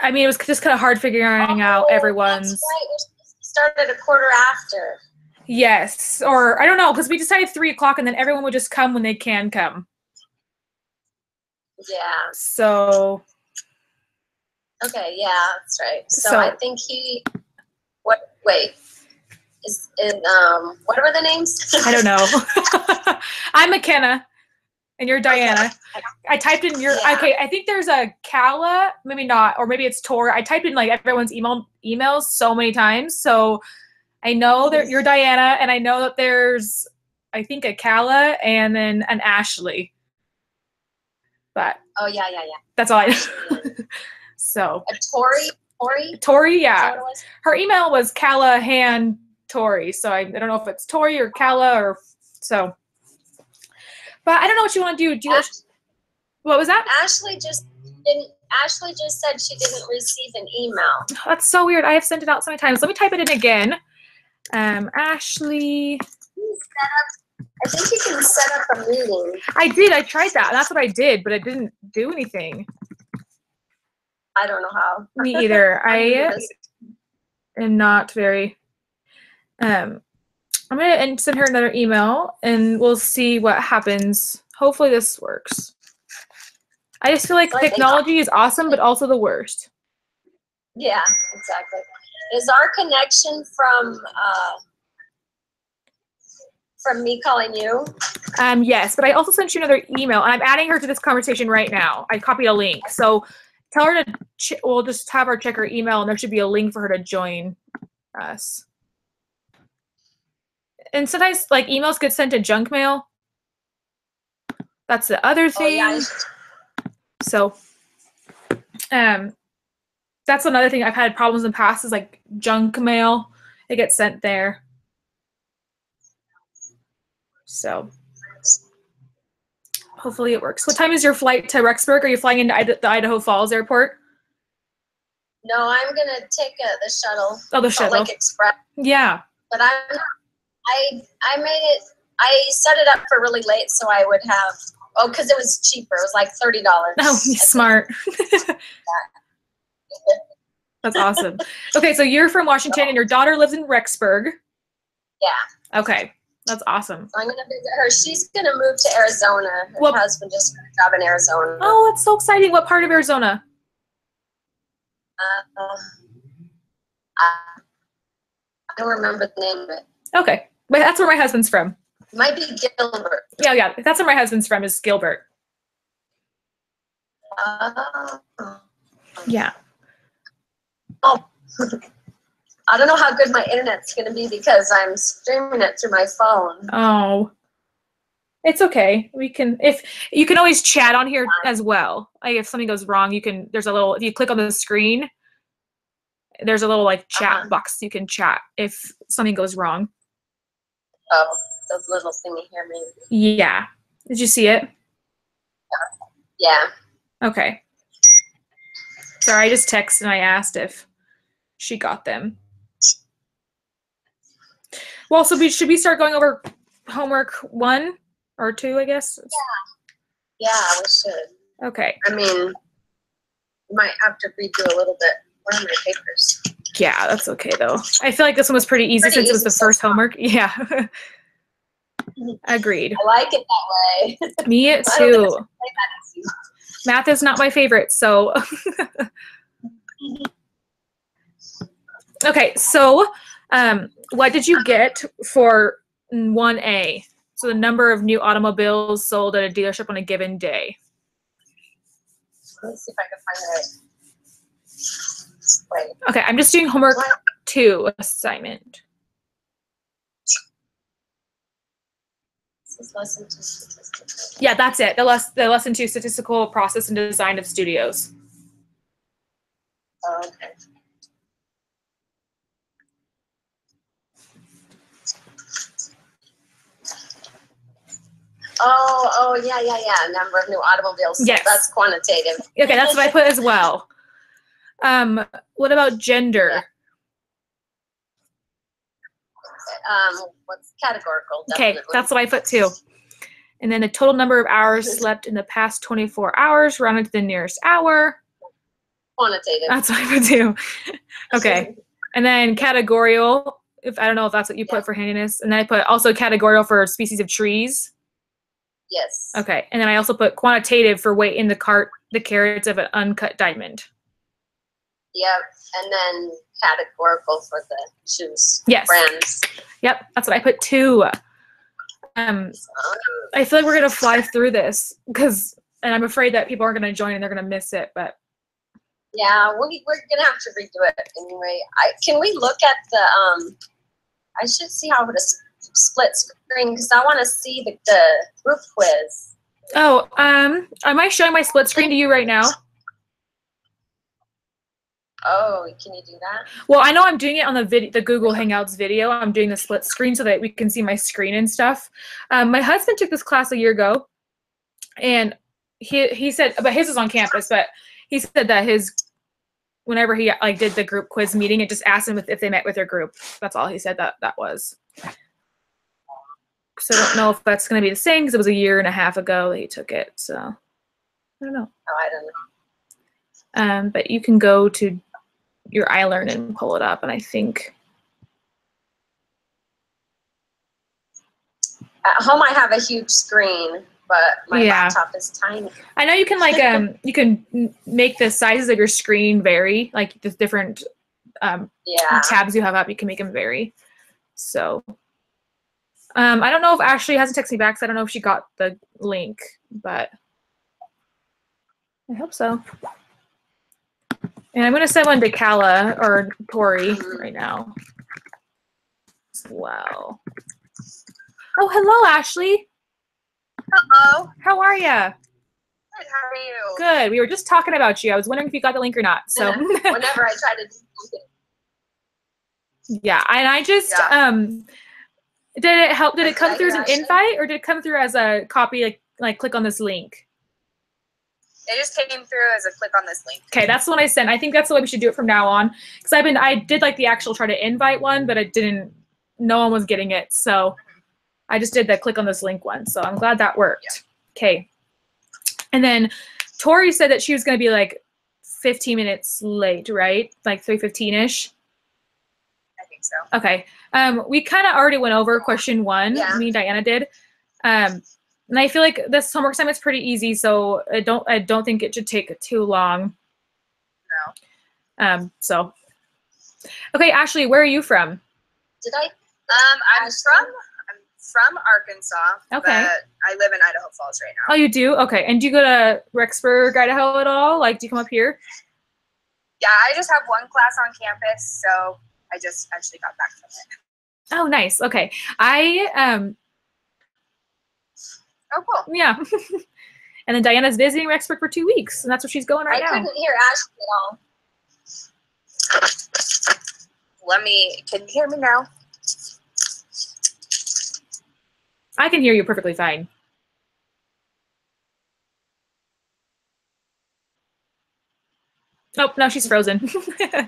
I mean, it was just kind of hard figuring out everyone's. That's right. We're supposed to start at a quarter after. Yes, or I don't know, because we decided 3 o'clock, and then everyone would just come when they can come. Yeah. So. Okay. Yeah, that's right. So I think he. What? Wait. What were the names? I don't know. I'm McKenna, and you're Diana. Okay. I typed in your. Yeah. Okay, I think there's a Kala, maybe not, or maybe it's Tori. I typed in like everyone's emails so many times, so I know that you're Diana, and I know that there's, I think, a Kala and then an Ashley. But. Oh yeah. That's all I know. So. A Tori. Tori, yeah. Her email was Callahan Tori, so I don't know if it's Tori or Kala or so. But I don't know what you want to do. What was that? Ashley just said she didn't receive an email. That's so weird. I have sent it out so many times. Let me type it in again. Ashley. I think you can set up a meeting. I did. I tried that. That's what I did, but it didn't do anything. I don't know how. Me either. I am not very. I'm going to send her another email, and we'll see what happens. Hopefully this works. I just feel like technology is awesome, but also the worst. Yeah, exactly. Is our connection from me calling you? Yes, but I also sent you another email, and I'm adding her to this conversation right now. I copied a link. So tell her to, we'll just have her check her email, and there should be a link for her to join us. And sometimes, like, emails get sent to junk mail. That's the other thing. Oh, yeah. So, that's another thing I've had problems in the past is, like, junk mail. It gets sent there. So, hopefully it works. What time is your flight to Rexburg? Are you flying into the Idaho Falls Airport? No, I'm going to take the shuttle. Oh, the shuttle. Lake Express. Yeah. But I made it, I set it up for really late so I would have, because it was cheaper. It was like $30. Oh, smart. That's awesome. Okay, so you're from Washington and your daughter lives in Rexburg. Yeah. Okay, that's awesome. So I'm going to visit her. She's going to move to Arizona. Her husband just got a job in Arizona. Oh, that's so exciting. What part of Arizona? I don't remember the name of it. Okay. But that's where my husband's from. It might be Gilbert. Yeah. That's where my husband's from is Gilbert. Yeah. Oh. I don't know how good my internet's going to be because I'm streaming it through my phone. Oh. It's okay. We can, if you can always chat on here as well. Like if something goes wrong, you can, there's a little, if you click on the screen, there's a little like chat box. You can chat if something goes wrong. Oh, those little thingy here, maybe. Yeah. Did you see it? Yeah. Okay. Sorry, I just texted and I asked if she got them. Well, so should we start going over homework 1 or 2, I guess? Yeah, we should. Okay. I mean, you might have to redo a little bit. What are my papers? Yeah, that's okay though. I feel like this one was pretty easy since it was the first homework. Yeah. Agreed. I like it that way. Me too. Math is not my favorite, so. Okay, so what did you get for 1A? So the number of new automobiles sold at a dealership on a given day. Let's see if I can find it. Wait. Okay, I'm just doing homework 2 assignment. This is lesson 2 statistics. Yeah, that's it. The lesson 2 statistical process and design of studios. Oh, okay. Oh, yeah. Number of new automobiles. Yes. That's quantitative. Okay, that's what I put as well. What about gender? What's categorical? Definitely. Okay, that's what I put too. And then the total number of hours slept in the past 24 hours, rounded to the nearest hour. Quantitative. That's what I would do. Okay. And then categorical, if I don't know if that's what you put for handiness. And then I put also categorical for species of trees. Yes. Okay. And then I also put quantitative for weight in the carats of an uncut diamond. Yep. And then categorical for the shoes. Yes. Brands. Yep. That's what I put too. I feel like we're going to fly through this and I'm afraid that people aren't going to join and they're going to miss it, but. Yeah, we're gonna have to redo it anyway. Can we look at the I should see how to split screen because I want to see the group quiz. Oh, am I showing my split screen to you right now? Oh, can you do that? Well, I know I'm doing it on the Google Hangouts video. I'm doing the split screen so that we can see my screen and stuff. My husband took this class a year ago, and he said, but his is on campus, but he said that whenever he did the group quiz meeting, it just asked him if they met with their group. That's all he said that was. So I don't know if that's going to be the same because it was a year and a half ago that he took it. So I don't know. Oh, I don't know. But you can go to your iLearn and pull it up, and I think at home I have a huge screen. But my laptop is tiny. I know you can you can make the sizes of your screen vary, like the different tabs you have up. You can make them vary. So I don't know if Ashley hasn't texted me back, so I don't know if she got the link, but I hope so. And I'm gonna send one to Kala or Tori right now as well. Oh, hello, Ashley. Hello. How are you? Good. How are you? Good. We were just talking about you. I was wondering if you got the link or not. So whenever I try to do something. Yeah, and I just did it help? Did it come through as an invite or did it come through as a copy? Like click on this link. It just came through as a click on this link. Okay, that's the one I sent. I think that's the way we should do it from now on because I did like the actual try to invite one, but no one was getting it. So I just did the click on this link one. So I'm glad that worked. Okay. And then Tori said that she was going to be like 15 minutes late, right? Like 3:15-ish. I think so. Okay. We kind of already went over question 1. Yeah. Me and Diana did. And I feel like this homework assignment's pretty easy, so I don't think it should take too long. No. So. Okay, Ashley, where are you from? Did I? I'm from Arkansas. Okay. But I live in Idaho Falls right now. Oh, you do? Okay. And do you go to Rexburg, Idaho at all? Like, do you come up here? Yeah, I just have one class on campus, so I just actually got back from it. Oh, nice. Okay. Oh, cool. Yeah. And then Diana's visiting Rexburg for 2 weeks, and that's where she's going right now. I couldn't hear Ashley at all. Can you hear me now? I can hear you perfectly fine. Oh, no, she's frozen. Yeah.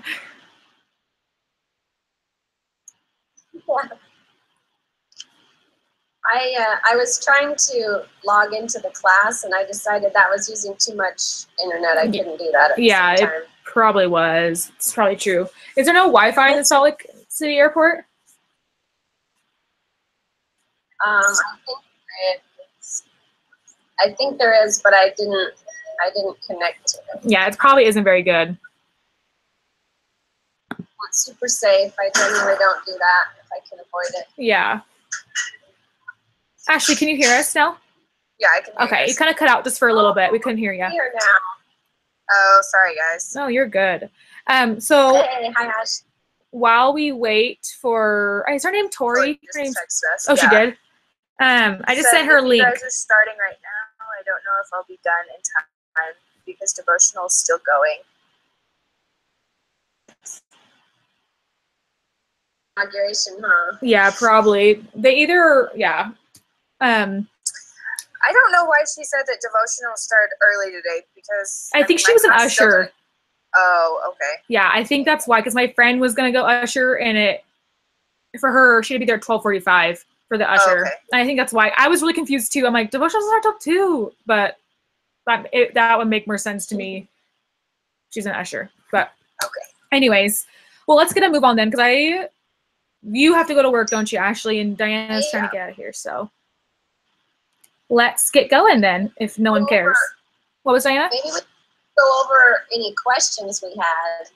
I was trying to log into the class, and I decided that was using too much internet. I couldn't do that at the same time. It probably was. It's probably true. Is there no Wi-Fi in the Salt Lake City airport? I think there is, but I didn't connect to it. Yeah, it probably isn't very good. It's super safe. I generally don't do that if I can avoid it. Yeah. Ashley, can you hear us now? Yeah, I can hear Okay, you kind of cut out just for a little bit. We couldn't hear you. Here now. Oh, sorry, guys. No, you're good. So hey, hi, Ash. While we wait for, is her name Tori? Just text us. Oh, yeah. She did? I just sent her a link. You guys are starting right now. I don't know if I'll be done in time because devotional is still going. Inauguration, huh? Yeah, probably. They either, yeah. I don't know why she said that devotional started early today because I think she was an usher. Oh, okay. Yeah, I think that's why, because my friend was gonna go usher, and for her, she'd be there at 12:45 for the usher. Okay. And I think that's why I was really confused too. I'm like, devotional start till 2, but that would make more sense to me. She's an usher. But Okay. anyways, well, let's get a move on then, because you have to go to work, don't you, Ashley? And Diana's trying to get out of here, so let's get going then, if no one cares. What was Diana? Maybe we can go over any questions we had.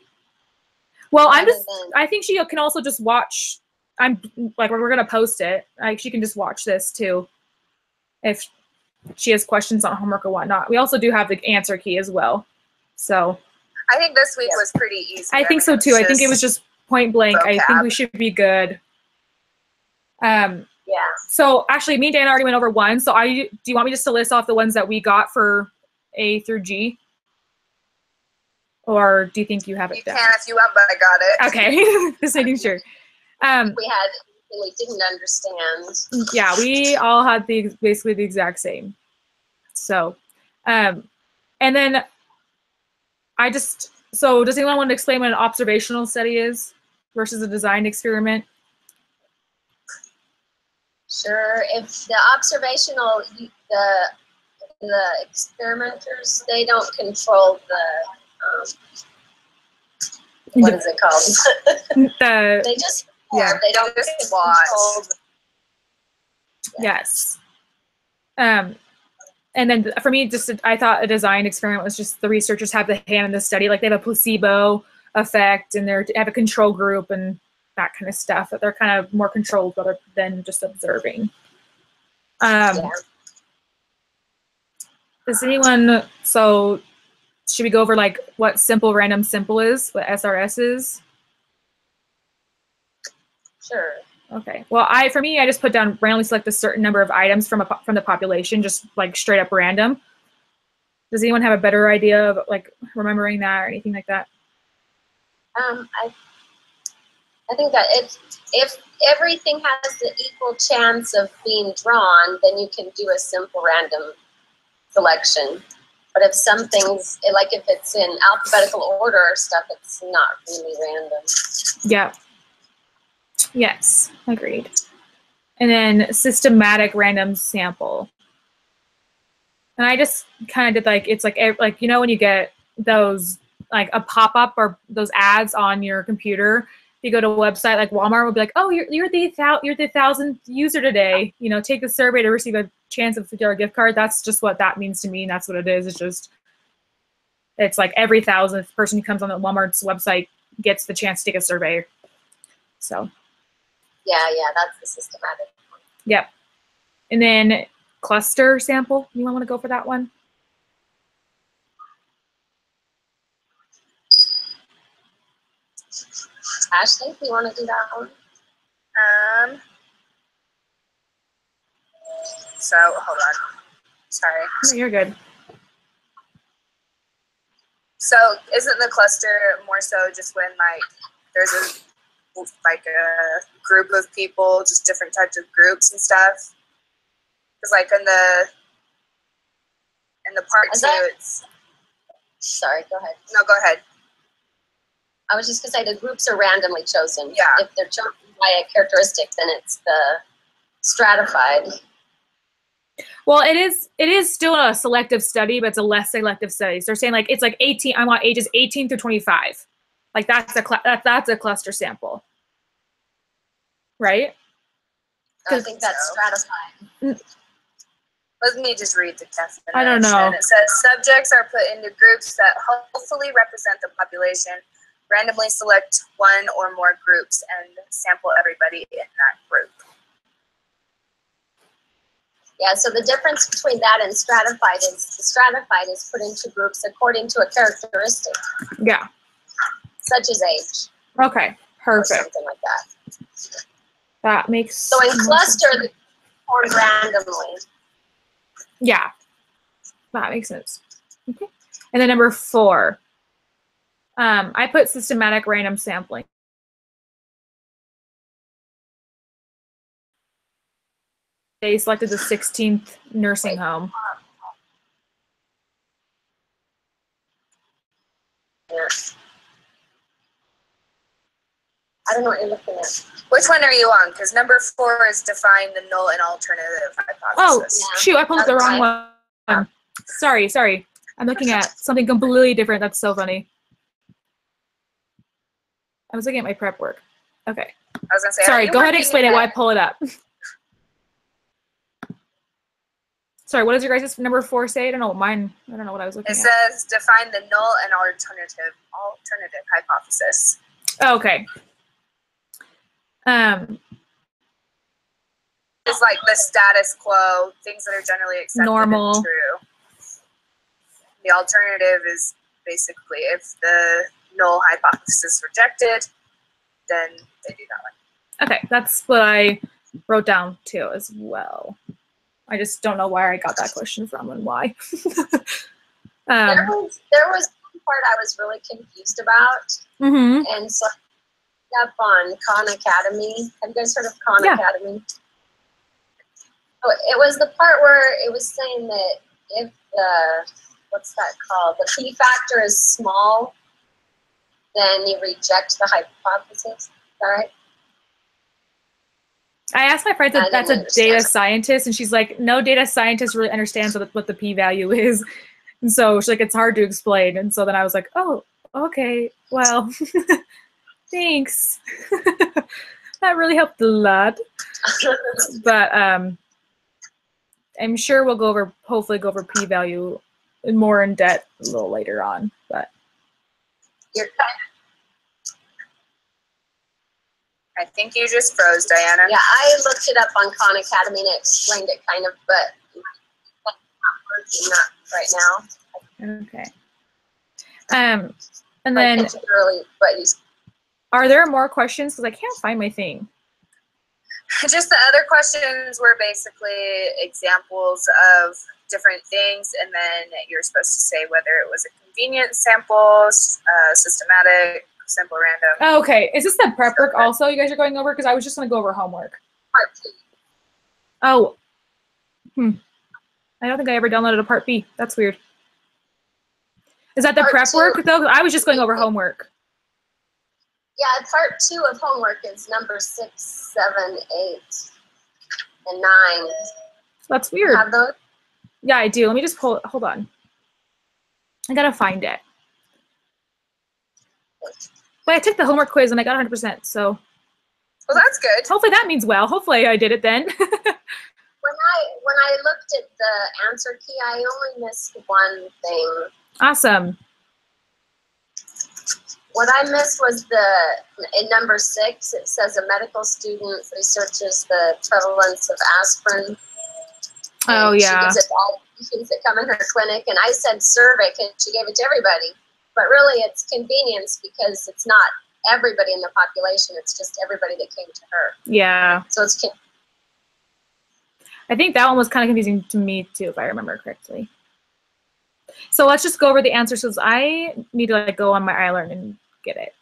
Well, I think she can also just watch. We're gonna post it. She can just watch this too, if she has questions on homework or whatnot. We also do have the answer key as well. So I think this week was pretty easy. I think so too. I think it was just point blank. I think we should be good. Yeah. So actually, me and Dan already went over one. So do you want me just to list off the ones that we got for A through G? Or do you think you have it down? You can if you want, but I got it. Okay, just making sure. We didn't understand. Yeah, we all had basically the exact same. So, and then so does anyone want to explain what an observational study is versus a designed experiment? Sure. If the observational, the experimenters, they don't control the, what is it called? They just, they don't just control. Yes. And then for me, I thought a design experiment was just the researchers have the hand in the study, like they have a placebo effect and they have a control group and that kind of stuff, that they're kind of more controlled rather than just observing. Does anyone, so should we go over like what simple random sample is, what SRS is? Sure. Okay. Well, for me, I just put down randomly select a certain number of items from the population, just like straight up random. Does anyone have a better idea of like remembering that or anything like that? I think that if everything has the equal chance of being drawn, then you can do a simple random selection. But if some things, like if it's in alphabetical order or stuff, it's not really random. Yeah. Yes, agreed. And then systematic random sample. And I just kind of did like, it's like, you know, when you get those, like a pop-up or those ads on your computer, you go to a website like Walmart will be like, oh, you're the 1,000th user today. You know, take the survey to receive a chance of a $50 gift card. That's just what that means to me. And that's what it is. It's like every 1,000th person who comes on the Walmart's website gets the chance to take a survey. So. Yeah, that's the systematic one. Yep. And then cluster sample. You want to go for that one? Ashley, do you want to do that one? So hold on. Sorry. No, you're good. So isn't the cluster more so just when like there's a group of people, just different types of groups and stuff? Because like in the part two, it's. Sorry, go ahead. No, go ahead. I was just going to say the groups are randomly chosen. Yeah. If they're chosen by a characteristic, then it's the stratified. Well, it is still a selective study, but it's a less selective study. So they're saying like it's like 18. I want ages 18 through 25. Like that's a cluster sample, right? I think that's stratified. Let me just read the definition. I don't know. It says subjects are put into groups that hopefully represent the population. Randomly select one or more groups and sample everybody in that group. Yeah, so the difference between that and stratified is the stratified is put into groups according to a characteristic. Yeah. Such as age. Okay, perfect. Or something like that. That makes so in cluster, they're formed randomly. Yeah, that makes sense. Okay. And then number 4. I put systematic random sampling. They selected the 16th nursing home. Yes. I don't know what you're looking at. Which one are you on? Because number 4 is define the null and alternative hypothesis. Oh, shoot, I pulled up the wrong one. Sorry. I'm looking at something completely different. That's so funny. I was looking at my prep work. Okay. I was gonna say. Sorry, are go you ahead and working explain in it while I that- pull it up. Sorry, what does your guys' number 4 say? I don't know what mine. I don't know what I was looking It at. says define the null and alternative hypothesis. Oh, okay. It's like the status quo, things that are generally accepted Normal. and true. The alternative is basically if the null hypothesis is rejected, then they do that one. Okay, that's what I wrote down too as well. I just don't know where I got that question from and why. There was one part I was really confused about, Mhm. and so I looked up on Khan Academy. Have you guys heard of Khan Yeah. Academy? Oh, it was the part where it was saying that if the, what's that called? The P factor is small, then you reject the hypothesis. Is that right? I asked my friend I if didn't that's a understand. data scientist, and she's like, no data scientist really understands what the p-value is. And so she's like, it's hard to explain. And so then I was like, oh, okay, well, thanks. That really helped a lot. But I'm sure we'll hopefully go over p-value more in depth a little later on. But You're I think you just froze, Diana. Yeah, I looked it up on Khan Academy and it explained it kind of, but not right now. okay. And then Particularly, but you are there more questions? Because I can't find my thing. Just the other questions were basically examples of different things, and then you're supposed to say whether it was a convenient sample, systematic, simple random. Oh, okay. Is this the prep work also you guys are going over? Because I was just going to go over homework. part two. Oh. I don't think I ever downloaded a part B. That's weird. Is that the Part prep two. work, though? I was just going over homework. Yeah, part 2 of homework is number 6, 7, 8, and 9. That's weird. Have those? Yeah, I do. Let me just hold on. I got to find it. But I took the homework quiz and I got 100%, so Well, that's good. hopefully that means well. Hopefully I did it then. When I looked at the answer key, I only missed one thing. Awesome. What I missed was in number 6, it says a medical student researches the prevalence of aspirin. Oh, And yeah. She gives it to all patients that come in her clinic, and I said Cervic, and she gave it to everybody. But really, it's convenience because it's not everybody in the population; it's just everybody that came to her. Yeah. So it's I think that one was kind of confusing to me too, if I remember correctly. So let's just go over the answers because I need to like go on my iLearn and get it.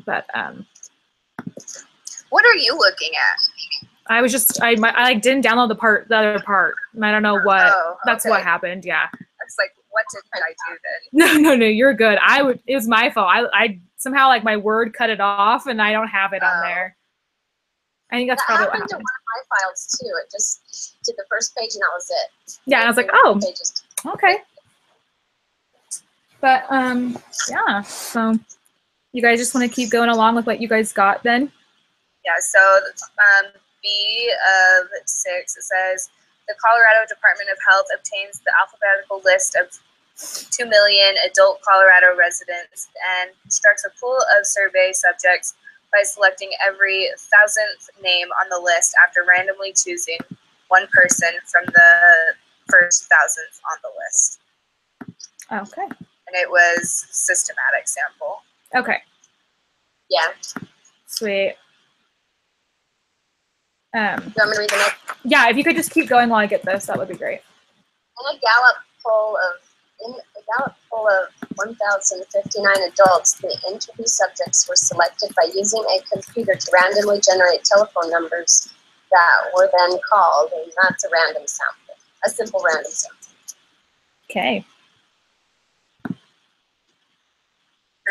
But What are you looking at? I was just I like didn't download the other part. And I don't know what Oh, that's okay. what happened. Yeah. It's like, what did I do then? No, you're good. It was my fault. I somehow like my Word cut it off and I don't have it on Oh. there. I think that's that probably what happened to one happened. of my files too. It just did the first page, and that was it. Yeah, and I was like, The oh, pages. okay. But yeah. So you guys just want to keep going along with what you guys got then? Yeah, so B of 6, it says, the Colorado Department of Health obtains the alphabetical list of 2 million adult Colorado residents and constructs a pool of survey subjects by selecting every 1,000th name on the list after randomly choosing one person from the first 1,000th on the list. Okay. And it was systematic sample. Okay. Yeah. Sweet. You want me to read the next? Yeah, if you could just keep going while I get this, that would be great. In a Gallup poll of 1,059 adults, the interview subjects were selected by using a computer to randomly generate telephone numbers that were then called, and that's a random sample, a simple random sample. Okay. And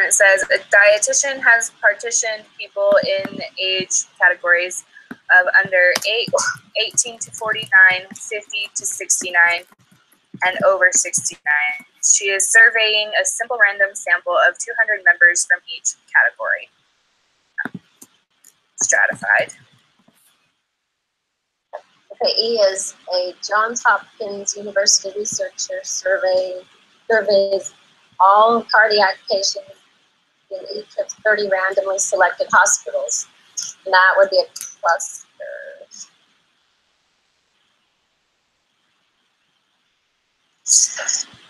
it says, a dietitian has partitioned people in age categories of under 18 to 49, 50 to 69, and over 69. She is surveying a simple random sample of 200 members from each category. stratified. Okay, E is a Johns Hopkins University researcher surveys all cardiac patients in each of 30 randomly selected hospitals. And that would be a cluster.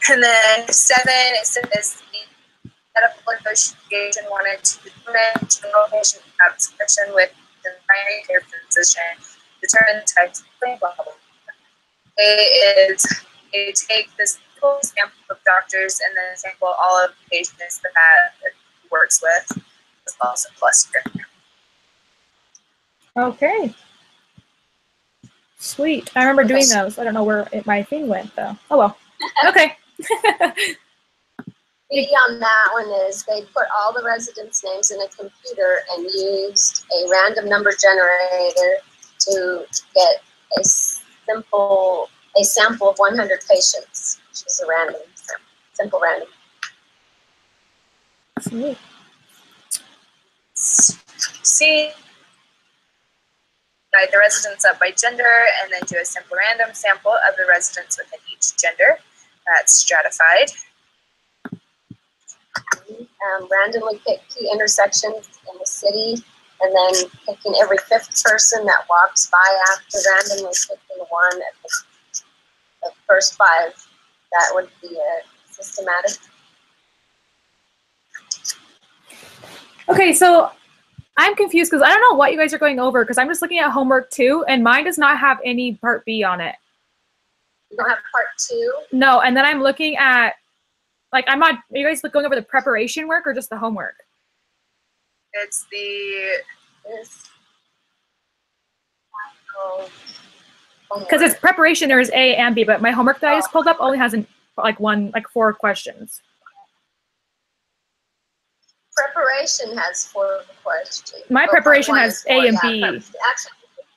And then 7, it says the medical negotiation wanted to determine general patient satisfaction with the primary care physician, determine the types of claim, blah, blah, blah. They take this full sample of doctors and then sample all of the patients that it works with. It's also cluster. Okay. Sweet. I remember doing those. I don't know where my thing went though. Oh well. Okay. B on that one is they put all the residents' names in a computer and used a random number generator to get a sample of 100 patients, which is a random sample, simple random. Sweet. See, divide the residents up by gender and then do a simple random sample of the residents within each gender. That's stratified. Randomly pick key intersections in the city, and then picking every 5th person that walks by after randomly picking one at the first 5. That would be a systematic. Okay, so I'm confused because I don't know what you guys are going over because I'm just looking at homework 2 and mine does not have any part B on it. You don't have part 2? No, and then I'm looking at, like, are you guys going over the preparation work or just the homework? It's the... Because it's preparation, there is A and B, but my homework that I just pulled up only has like 4 questions. Preparation has 4 questions. My preparation has A and B. Actually,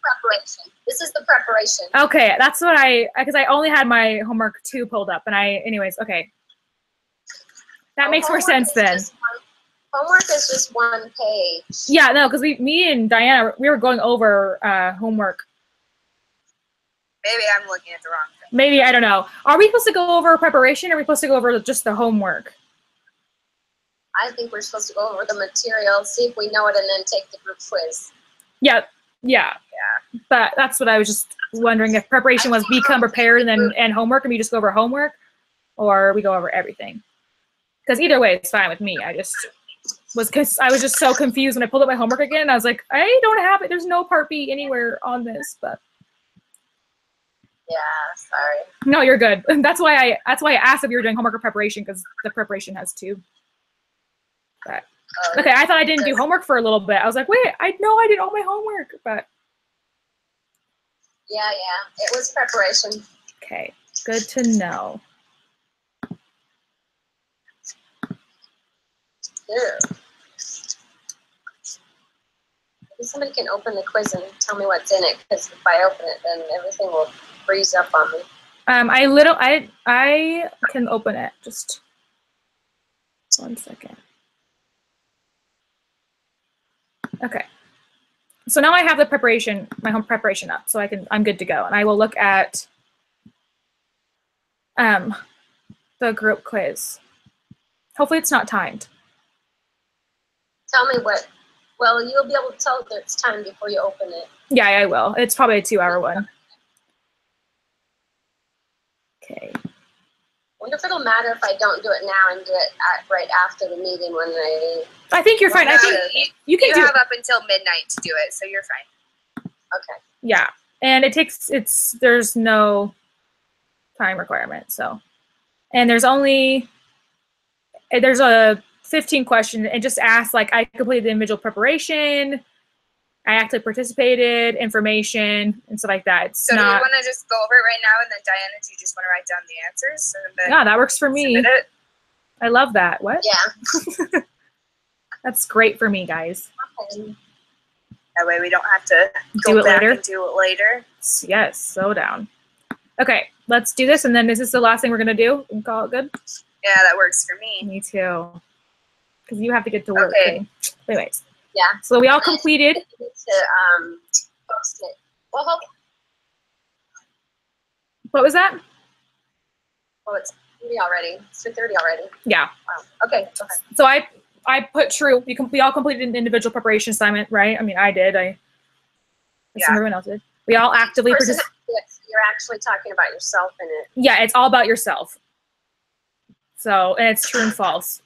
preparation. This is the preparation. Okay, that's what because I only had my homework 2 pulled up, and anyways, okay. That makes more sense then. Homework is just 1 page. Yeah, no, because me and Diana, we were going over homework. Maybe I'm looking at the wrong thing. Maybe, I don't know. Are we supposed to go over preparation or are we supposed to go over just the homework? I think we're supposed to go over the material, see if we know it, and then take the group quiz. Yeah. But that's what I was just wondering if preparation was become prepared and homework, and we just go over homework, or we go over everything. Because either way, it's fine with me. I was just so confused when I pulled up my homework again. I was like, I don't have it. There's no part B anywhere on this, but. Yeah, sorry. No, you're good. That's why I asked if you were doing homework or preparation, because the preparation has 2. But okay, I thought I didn't do homework for a little bit. I was like, wait, I know I did all my homework, but yeah, it was preparation. Okay, good to know. Yeah. Maybe somebody can open the quiz and tell me what's in it, because if I open it, then everything will freeze up on me. I can open it. Just 1 second. Okay. So now I have my home preparation up, so I'm good to go. And I will look at the group quiz. Hopefully it's not timed. Tell me well, you'll be able to tell that it's timed before you open it. Yeah, I will. It's probably a 2-hour one. Okay. Wonder if it'll matter if I don't do it now and do it right after the meeting when I think you're fine. I think you can have up until midnight to do it, so you're fine. Okay. Yeah, and there's no time requirement, so. And there's a 15 question. It just asks, like, I completed the individual preparation, I actually participated, information, and stuff like that. So do you want to just go over it right now, and then Diana, do you just want to write down the answers? Yeah, that works for me. I love that. What? Yeah. That's great for me, guys. Okay. That way we don't have to do it later. Do it later. Yes, so down. Okay, let's do this, and then is this the last thing we're gonna do and call it good? Yeah, that works for me. Me too. Because you have to get to work. Okay. Anyways. Yeah. So we all completed. I need to post it. Well, What was that? oh, it's 3 already. It's 2:30 already. Yeah. Wow. Okay. Okay. So I put true. We all completed an individual preparation assignment, right? I mean, I did. I assume everyone else did. We all actively participated. You're actually talking about yourself in it. Yeah, it's all about yourself. So, and it's true and false.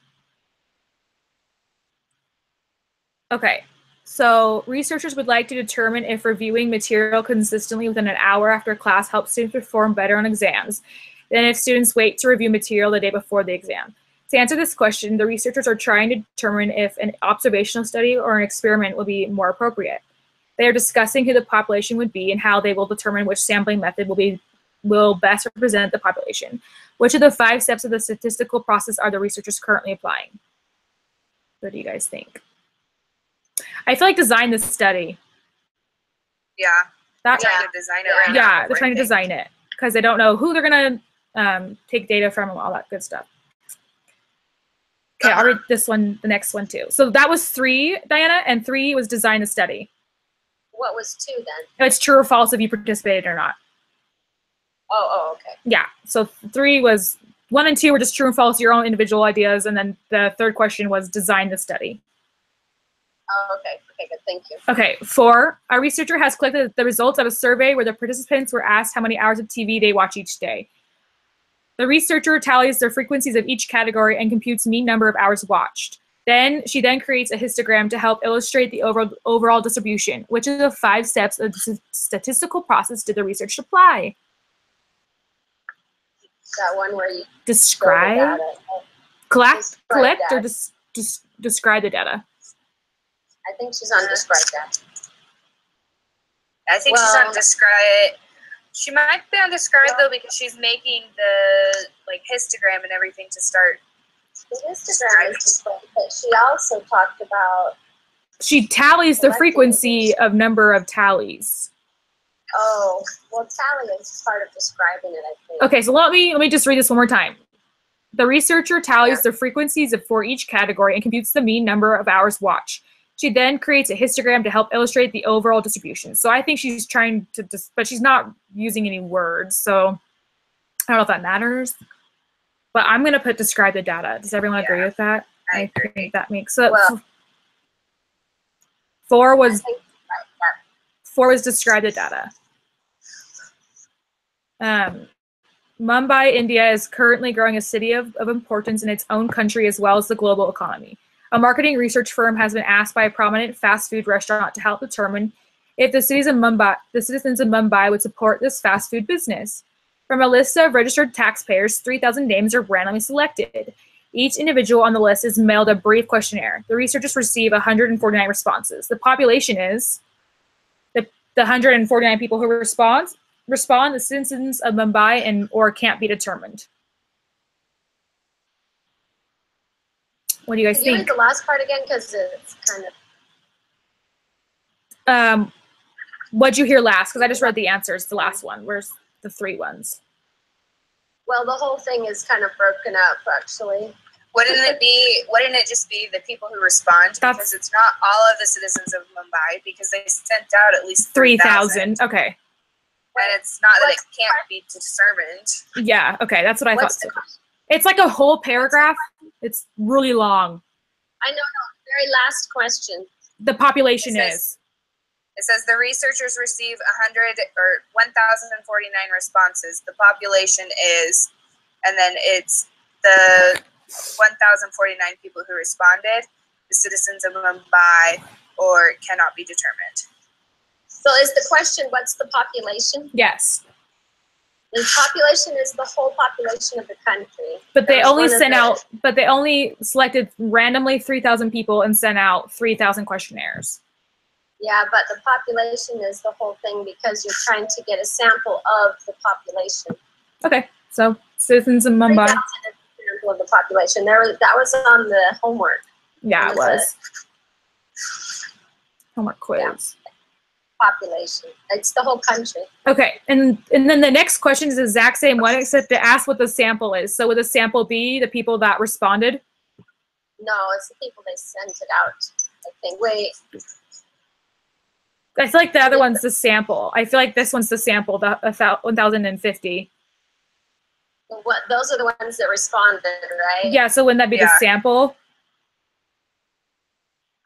Okay. So researchers would like to determine if reviewing material consistently within an hour after class helps students perform better on exams than if students wait to review material the day before the exam. To answer this question, the researchers are trying to determine if an observational study or an experiment will be more appropriate. They are discussing who the population would be and how they will determine which sampling method will best represent the population. Which of the 5 steps of the statistical process are the researchers currently applying? What do you guys think? I feel like design this study. Yeah. That, They're trying to design it right now. yeah, they're trying to design it because they don't know who they're going to take data from and all that good stuff. Okay, I'll read this one, the next one too. So that was 3, Diana, and 3 was design the study. What was 2 then? It's true or false if you participated or not. Oh, okay. Yeah, so 3 was, 1 and 2 were just true and false, your own individual ideas, and then the third question was design the study. Oh, okay. Okay, good. Thank you. Okay, 4, a researcher has collected the results of a survey where the participants were asked how many hours of TV they watch each day. The researcher tallies the frequencies of each category and computes mean number of hours watched. She then creates a histogram to help illustrate the overall distribution. Which of the 5 steps of the statistical process did the research apply? That one where you Describe, collect, or describe the data. I think she's on describe that. I think she's on describe. She might be on describe though because she's making the histogram and everything to start. The histogram is describe, but she also talked about. She tallies the frequency of number of tallies. Oh, well, tally is part of describing it, I think. Okay, so let me just read this one more time. The researcher tallies the frequencies for each category and computes the mean number of hours watched. She then creates a histogram to help illustrate the overall distribution. So I think she's trying to, but she's not using any words. So I don't know if that matters. But I'm going to put describe the data. Does everyone agree with that? I agree. think that makes sense. Well, 4 was describe the data. Mumbai, India is currently growing a city of importance in its own country as well as the global economy. A marketing research firm has been asked by a prominent fast food restaurant to help determine if the citizens of Mumbai would support this fast food business. From a list of registered taxpayers, 3,000 names are randomly selected. Each individual on the list is mailed a brief questionnaire. The researchers receive 149 responses. The population is the 149 people who respond, the citizens of Mumbai, or can't be determined. What do you guys think? Can you read the last part again? Because it's kind of. What'd you hear last? Because I just read the answers. The last one. Where's the 3 ones? Well, the whole thing is kind of broken up, actually. Wouldn't it just be the people who respond? Because it's not all of the citizens of Mumbai because they sent out at least 3,000. Okay. And it's not that it can't be determined. Yeah. Okay. That's what I thought. It's like a whole paragraph. It's really long. I know. Very last question. The population is. It says the researchers receive 1,049 responses. The population is, and then it's the 1,049 people who responded, the citizens of Mumbai, or cannot be determined. So is the question, what's the population? Yes. The population is the whole population of the country. But they only they only selected randomly 3,000 people and sent out 3,000 questionnaires. Yeah, but the population is the whole thing because you're trying to get a sample of the population. Okay, so citizens of Mumbai. 3,000 is a sample of the population. That was on the homework. Yeah, it was. Homework quiz. Yeah. Population. It's the whole country. Okay, and then the next question is the exact same one except to ask what the sample is. So would the sample be the people that responded? No, it's the people they sent it out. I think. Wait. I feel like the other one's the sample. I feel like this one's the sample, the 1,050. What? Those are the ones that responded, right? Yeah, so wouldn't that be the sample?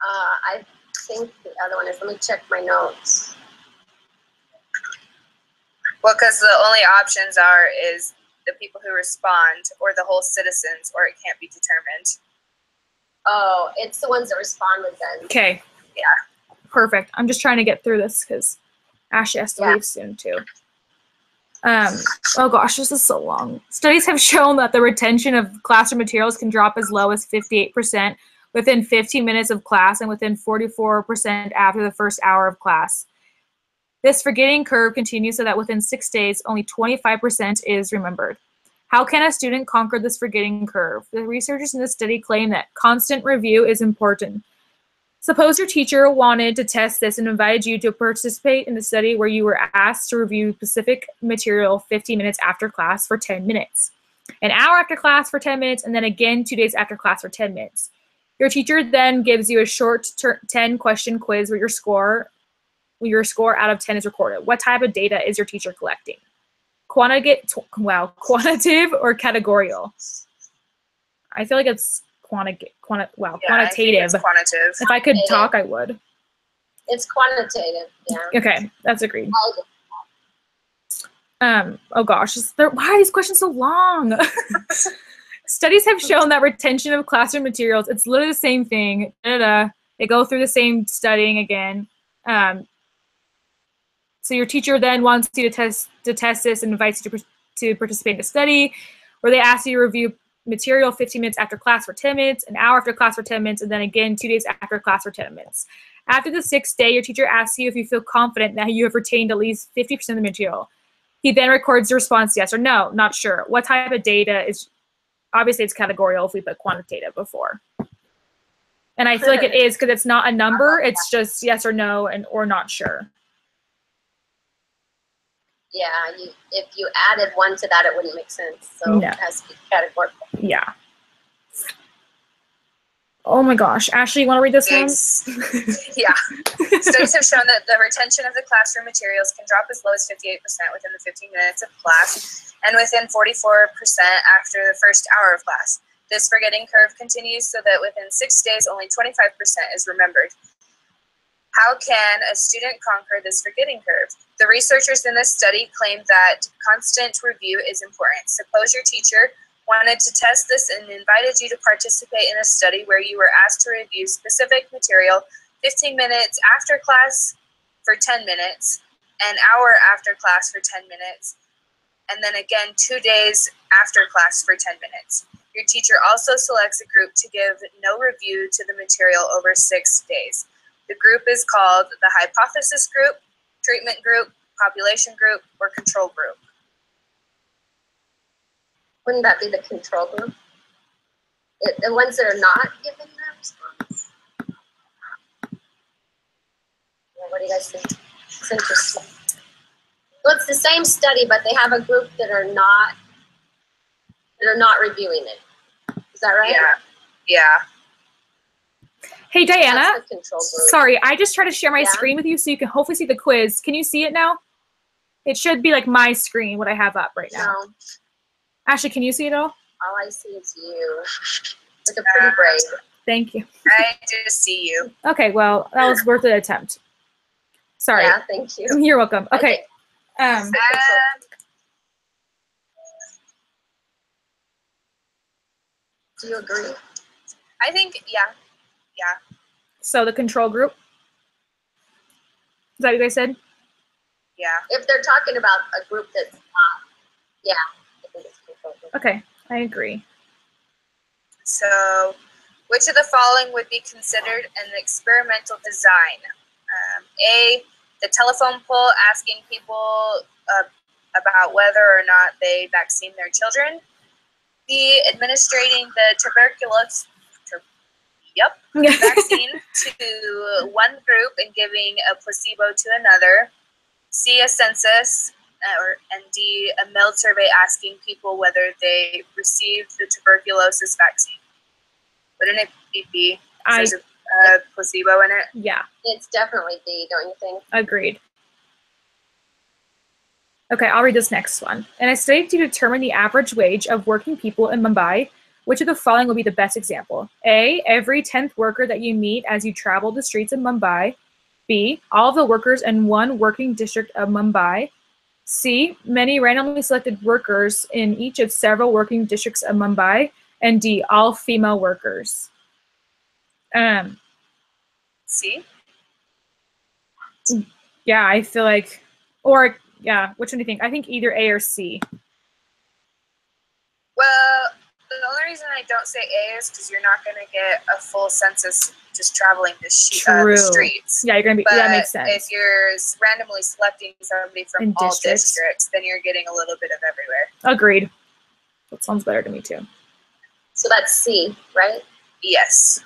I think the other one is. Let me check my notes. Well, because the only options is the people who respond or the whole citizens, or it can't be determined. Oh, it's the ones that responded then. Okay. Yeah. Perfect. I'm just trying to get through this because Ashley has to leave soon too. Oh gosh, this is so long. Studies have shown that the retention of classroom materials can drop as low as 58% within 15 minutes of class and within 44% after the first hour of class. This forgetting curve continues so that within 6 days, only 25% is remembered. How can a student conquer this forgetting curve? The researchers in this study claim that constant review is important. Suppose your teacher wanted to test this and invited you to participate in the study where you were asked to review specific material 15 minutes after class for 10 minutes, an hour after class for 10 minutes, and then again 2 days after class for 10 minutes. Your teacher then gives you a short 10-question quiz where your score out of 10 is recorded. What type of data is your teacher collecting? Quantitative or categorical? I feel like it's quantitative. I think it's quantitative. If I could talk, I would. It's quantitative, yeah. Okay, that's agreed. Oh gosh, why are these questions so long? Studies have shown that retention of classroom materials, it's literally the same thing. They go through the same studying again. So your teacher then wants you to test this and invites you to participate in the study, where they ask you to review material 15 minutes after class for 10 minutes, an hour after class for 10 minutes, and then again 2 days after class for 10 minutes. After the 6th day, your teacher asks you if you feel confident that you have retained at least 50% of the material. He then records the response, yes or no, not sure. What type of data is, obviously it's categorical if we put quantitative before. And I feel like it is because it's not a number, it's just yes or no or not sure. Yeah, if you added one to that, it wouldn't make sense. So it has to be categorical. Yeah. Oh my gosh. Ashley, you want to read this one? Yeah. Studies have shown that the retention of the classroom materials can drop as low as 58% within the 15 minutes of class and within 44% after the first hour of class. This forgetting curve continues so that within 6 days, only 25% is remembered. How can a student conquer this forgetting curve? The researchers in this study claim that constant review is important. Suppose your teacher wanted to test this and invited you to participate in a study where you were asked to review specific material 15 minutes after class for 10 minutes, an hour after class for 10 minutes, and then again 2 days after class for 10 minutes. Your teacher also selects a group to give no review to the material over 6 days. The group is called the hypothesis group, treatment group, population group, or control group. Wouldn't that be the control group? The ones that are not given that response? What do you guys think? It's interesting. Well, it's the same study, but they have a group that are not reviewing it. Is that right? Yeah. Hey, Diana. That's the control group. Sorry, I just tried to share my screen with you so you can hopefully see the quiz. Can you see it now? It should be like my screen, what I have up right now. No. Ashley, can you see it all? All I see is you. With a pretty braid. Thank you. I do see you. Okay, well, that was worth an attempt. Sorry. Yeah, thank you. You're welcome. Okay. Do you agree? I think, yeah. So the control group? Is that what you guys said? Yeah. If they're talking about a group that's not, yeah. I think it's control group. Okay, I agree. So, which of the following would be considered an experimental design? A, the telephone poll asking people about whether or not they vaccine their children. B, administrating the vaccine to one group and giving a placebo to another. C, a census. And D, a mailed survey asking people whether they received the tuberculosis vaccine. Wouldn't it be B? I There's a placebo in it. yeah, It's definitely B, don't you think? agreed. Okay, I'll read this next one. In a study to determine the average wage of working people in Mumbai, which of the following will be the best example? A, every 10th worker that you meet as you travel the streets of Mumbai. B, all of the workers in one working district of Mumbai. C, many randomly selected workers in each of several working districts of Mumbai. And D, all female workers. C? Yeah, I feel like, or yeah, which one do you think? I think either A or C. Well, the only reason I don't say A is because you're not going to get a full census just traveling the streets. Yeah, you're gonna be. But that makes sense. if you're randomly selecting somebody from In all districts. districts, then you're getting a little bit of everywhere. Agreed. That sounds better to me too. So that's C, right? Yes.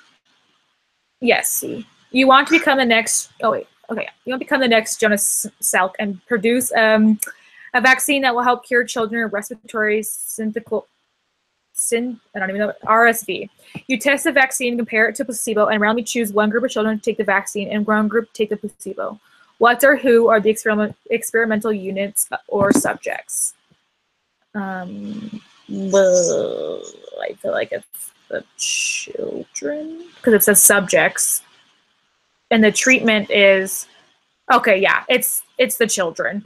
Yes, C. You want to become the next. Oh wait. Okay. You want to become the next Jonas Salk and produce a vaccine that will help cure children of respiratory I don't even know, RSV. You test the vaccine, compare it to placebo, and randomly choose one group of children to take the vaccine and one group to take the placebo. What or who are the experimental units or subjects? I feel like it's the children because it says subjects, and the treatment is okay. Yeah, it's the children.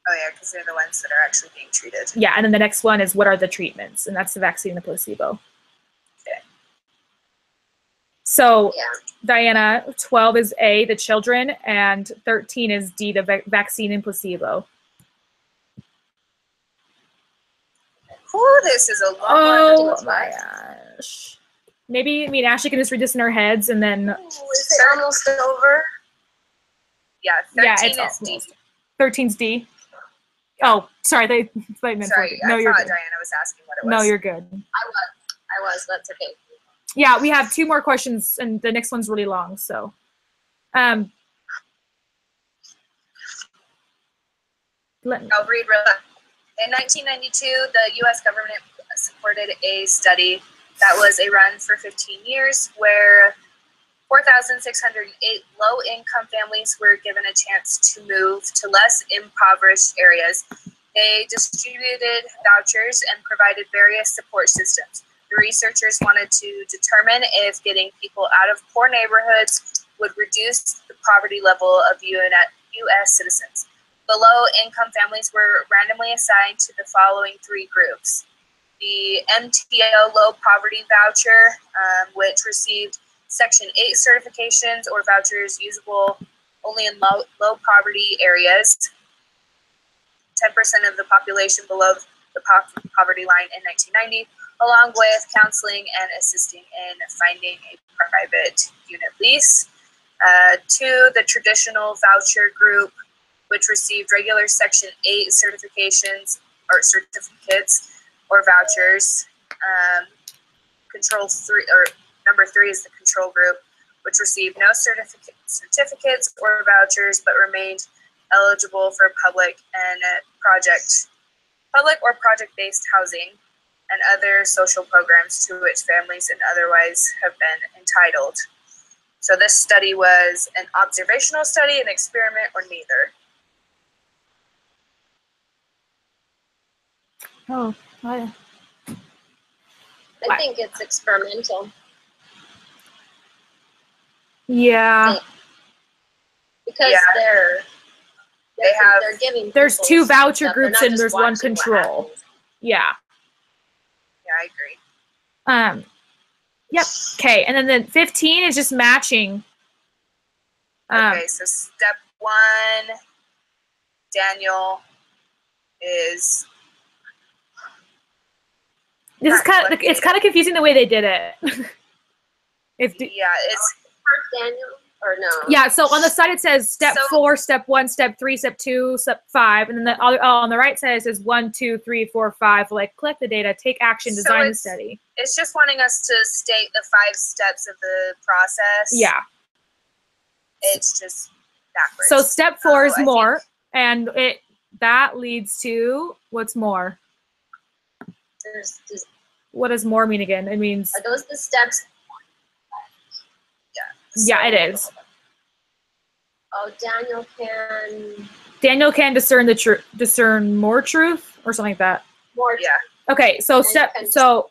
Oh, yeah, because they're the ones that are actually being treated. Yeah, and then the next one is what are the treatments, and that's the vaccine and the placebo. Okay. So, Yeah. Diana, 12 is A, the children, and 13 is D, the vaccine and placebo. Ooh, this is a long one. Oh my gosh. Maybe me and Ashley can just read this in our heads, and then Ooh, is it almost over? Yeah, 13 yeah, it's is D. almost. 13's D. Oh, sorry, they meant Sorry, 14. No, I you're thought good. Diana was asking what it was. No, you're good. I was. That's okay. Yeah, we have 2 more questions, and the next one's really long. So, let me. I'll read real quick. In 1992, the U.S. government supported a study that was a run for 15 years where 4,608 low-income families were given a chance to move to less impoverished areas. They distributed vouchers and provided various support systems. The researchers wanted to determine if getting people out of poor neighborhoods would reduce the poverty level of U.S. citizens. The low-income families were randomly assigned to the following 3 groups. The MTO Low Poverty Voucher, which received Section 8 certifications or vouchers usable only in low poverty areas. 10% of the population below the poverty line in 1990, along with counseling and assisting in finding a private unit lease. 2, the traditional voucher group, which received regular Section 8 certifications or certificates or vouchers. Number 3 is the control group, which received no certificates or vouchers, but remained eligible for public or project-based housing and other social programs to which families and otherwise have been entitled. So this study was an observational study, an experiment, or neither. Oh, I think it's experimental. yeah. Because Yeah. they're giving. There's people 2 voucher stuff. They're groups not and just there's 1 watching what control. happens. Yeah. Yeah, I agree. Yep. Okay, and then the 15 is just matching. Okay, so step 1, Daniel is. This is kind of confusing the way they did it. Yeah, it's. First Daniel or no? Yeah, so on the side it says step 4, step 1, step 3, step 2, step 5, and then the other on the right side it says 1, 2, 3, 4, 5. Like collect the data, take action, design the study. It's just wanting us to state the 5 steps of the process. Yeah. It's just backwards. So step 4 is I more, and that leads to what's more. There's what does more mean again? It means, Are those the steps? yeah, it is. Oh, Daniel can discern more truth or something like that. more. Yeah. Okay, so Daniel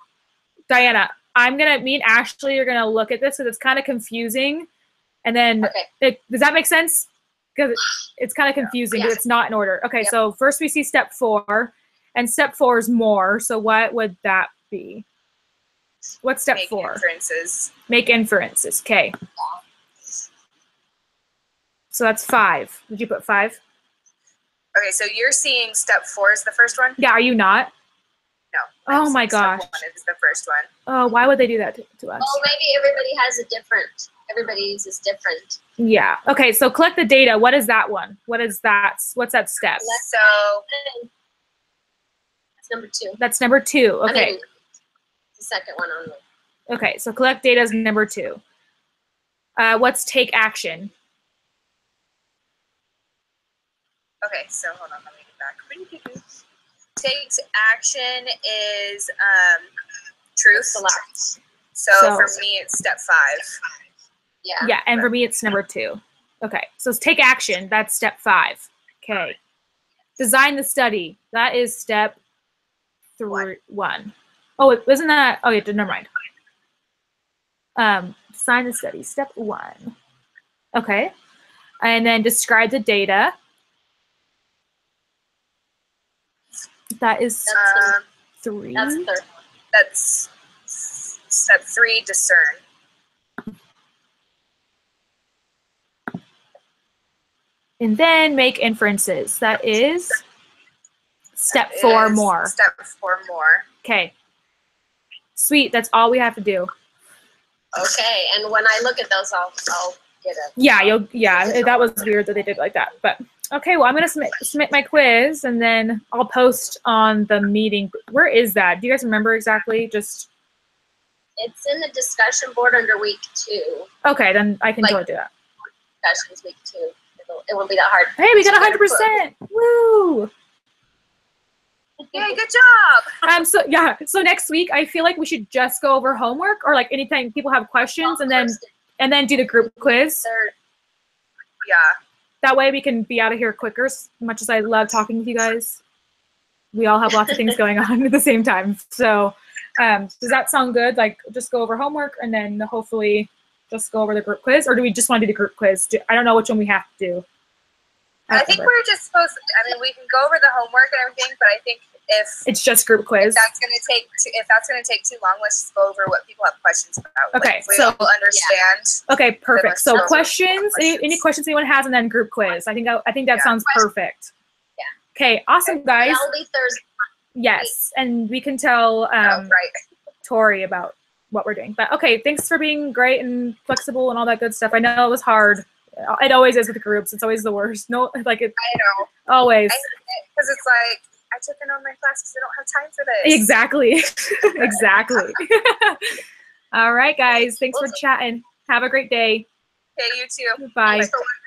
can Diana, me and Ashley are gonna look at this because it's kind of confusing. And then, Okay. does that make sense? Because it's kind of confusing. Yeah. It's not in order. Okay, Yep. so first we see step 4, and step 4 is more. So what would that be? What's step Make 4? inferences. Make inferences. Okay. So that's 5. Did you put 5? Okay, so you're seeing step 4 is the first one? Yeah, are you not? No. Oh I'm my seeing gosh. Step 1 is the first one. Oh, why would they do that to us? Oh, maybe everybody's is different. Yeah. Okay, so collect the data. What is that one? What's that step? So That's number 2. That's number 2. I Okay. mean, the second one on the. Okay, so collect data is number 2. What's take action? okay, so hold on, let me get back. Takes action is truth. The last. So for me, it's step 5. Yeah. Yeah, and for me, it's number 2. Okay, so it's take action. That's step 5. Okay. Design the study. That is step 1. Oh, isn't that? Oh, yeah, never mind. Design the study. Step 1. Okay. And then describe the data. That is That's 3. That's the third one. That's step 3, discern. And then make inferences. That is step That 4 is more. Step 4 more. Okay. Sweet. That's all we have to do. Okay, and when I look at those, I'll get it. Yeah, that was weird that they did like that. But okay, well, I'm gonna submit my quiz, and then I'll post on the meeting. Where is that? Do you guys remember exactly? Just It's in the discussion board under week 2. okay, then I can Like- totally do that. Discussions week 2. It won't be that hard. Hey, we got 100%. Woo! Yay, good job! So next week I feel like we should just go over homework, or like anytime people have questions, and then do the group quiz. Third. Yeah. That way we can be out of here quicker. As much as I love talking with you guys, we all have lots of things going on at the same time. So does that sound good? Like just go over homework and then hopefully just go over the group quiz, or do we just want to do the group quiz? I don't know which one we have to do. I think we're just supposed to, I mean, we can go over the homework and everything, but I think if It's just group quiz. if that's gonna take too long, let's just go over what people have questions about. Okay, Like, we so- all understand. Okay, perfect. So Questions. questions, any questions anyone has, and then group quiz. I think that Yeah. sounds perfect. Yeah. Okay, awesome guys. That'll be Thursday. Yes, and we can tell Right. Tori about what we're doing. But okay, thanks for being great and flexible and all that good stuff. I know it was hard. It always is with groups. It's always the worst. No, like it I know. always. Because it's like, I took an online class because I don't have time for this. Exactly. Exactly. All right, guys. Thanks for chatting. Have a great day. Okay, you too. Bye. Thanks for watching.